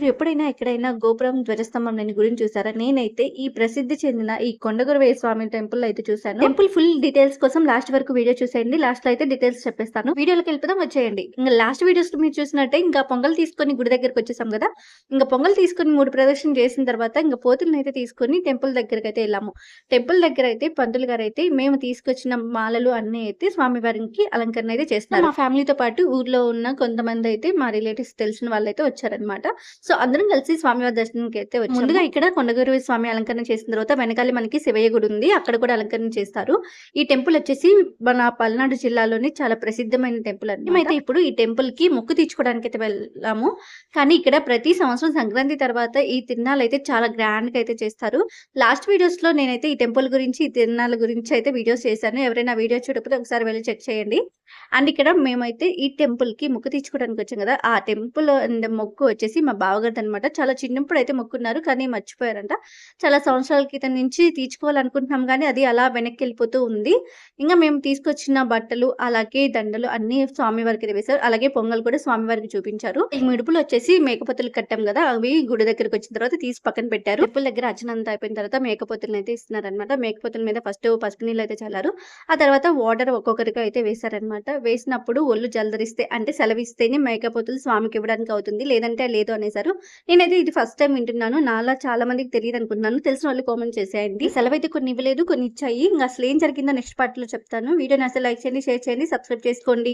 మీరు ఎప్పుడైనా ఎక్కడైనా గోపురం ధ్వజస్తంభం లేని గుడిని చూసారా? నేనైతే ఈ ప్రసిద్ధి చెందిన ఈ కొండగురవయ్య స్వామి టెంపుల్ అయితే చూసాను. టెంపుల్ ఫుల్ డీటెయిల్స్ కోసం లాస్ట్ వరకు వీడియో చూసేయండి. లాస్ట్ లో అయితే డీటెయిల్స్ చెప్పేస్తాను. వీడియోలోకి వెళ్ళిపోదాం, వచ్చేయండి. ఇంకా లాస్ట్ వీడియోస్ మీరు చూసినట్టే ఇంకా పొంగల్ తీసుకొని గుడి దగ్గరకు వచ్చేసాం కదా. ఇంకా పొంగల్ తీసుకొని 3 ప్రదక్షిణ చేసిన తర్వాత ఇంకా పోతులను అయితే తీసుకొని టెంపుల్ దగ్గరకు అయితే వెళ్ళాము. టెంపుల్ దగ్గర అయితే పంతులు గారు అయితే మేము తీసుకొచ్చిన మాలలు అన్ని అయితే స్వామి వారికి అలంకరణ అయితే చేస్తున్నారు. మా ఫ్యామిలీతో పాటు ఊర్లో ఉన్న కొంతమంది అయితే మా రిలేటివ్స్ తెలిసిన వాళ్ళైతే వచ్చారనమాట. సో అందరం కలిసి స్వామివారి దర్శనానికి అయితే వచ్చాము. ముందుగా ఇక్కడ కొండగురు స్వామి అలంకరణ చేసిన తర్వాత వెనకాల మనకి శివయ్య గుడి ఉంది, అక్కడ కూడా అలంకరణ చేస్తారు. ఈ టెంపుల్ వచ్చేసి మన పల్నాడు జిల్లాలోని చాలా ప్రసిద్ధమైన టెంపుల్ అండి. మేమైతే ఇప్పుడు ఈ టెంపుల్ కి మొక్కు తీర్చుకోవడానికి అయితే వెళ్ళాము. కానీ ఇక్కడ ప్రతి సంవత్సరం సంక్రాంతి తర్వాత ఈ తిరునాళ్ళు అయితే చాలా గ్రాండ్ గా అయితే చేస్తారు. లాస్ట్ వీడియోస్ లో నేనైతే ఈ టెంపుల్ గురించి, ఈ తిరునాళ్ళ గురించి అయితే వీడియోస్ చేశాను. ఎవరైనా వీడియో చూడకపోతే ఒకసారి వెళ్ళి చెక్ చేయండి. అండ్ ఇక్కడ మేమైతే ఈ టెంపుల్ కి మొక్కు తీర్చుకోవడానికి వచ్చాం కదా. ఆ టెంపుల్ అండ్ మొక్కు వచ్చేసి మా బావగారిది అనమాట. చాలా చిన్నప్పుడు అయితే మొక్కున్నారు, కానీ మర్చిపోయారంట. చాలా సంవత్సరాల క్రితం నుంచి తీర్చుకోవాలనుకుంటున్నాం కానీ అది అలా వెనక్కి వెళ్ళిపోతూ ఉంది. ఇంకా మేము తీసుకొచ్చిన బట్టలు అలాగే దండలు అన్ని స్వామి వారికి వేశారు. అలాగే పొంగల్ కూడా స్వామి వారికి చూపించారు. ఈ మిడుపులు వచ్చేసి మేకపోతులు కట్టాం కదా, అవి గుడి దగ్గరకు వచ్చిన తర్వాత తీసి పక్కన పెట్టారు. టెంపుల్ దగ్గర అర్చన అంతా అయిపోయిన తర్వాత మేకపోతులను అయితే ఇస్తున్నారనమాట. మేకపోతుల మీద ఫస్ట్ పసుపు నీళ్ళు అయితే చల్లారు. ఆ తర్వాత వాటర్ ఒక్కొక్కరికి అయితే వేశారనమాట. వేసినప్పుడు ఒళ్ళు జలదరిస్తే అంటే సెలవిస్తేనే మేకపోతులు స్వామికి ఇవ్వడానికి అవుతుంది, లేదంటే లేదు అనేసారు. నేనైతే ఇది ఫస్ట్ టైం వింటున్నాను. నాలా చాలా మందికి తెలియదు అనుకుంటున్నాను. తెలిసిన వాళ్ళు కామెంట్ చేసేయండి. సెలవు అయితే కొన్ని ఇవ్వలేదు, కొన్ని ఇచ్చాయి. ఇంకా అసలు ఏం జరిగిందో నెక్స్ట్ పార్ట్ లో చెప్తాను. వీడియోని అసలు లైక్ చేయండి, షేర్ చేయండి, సబ్స్క్రైబ్ చేసుకోండి.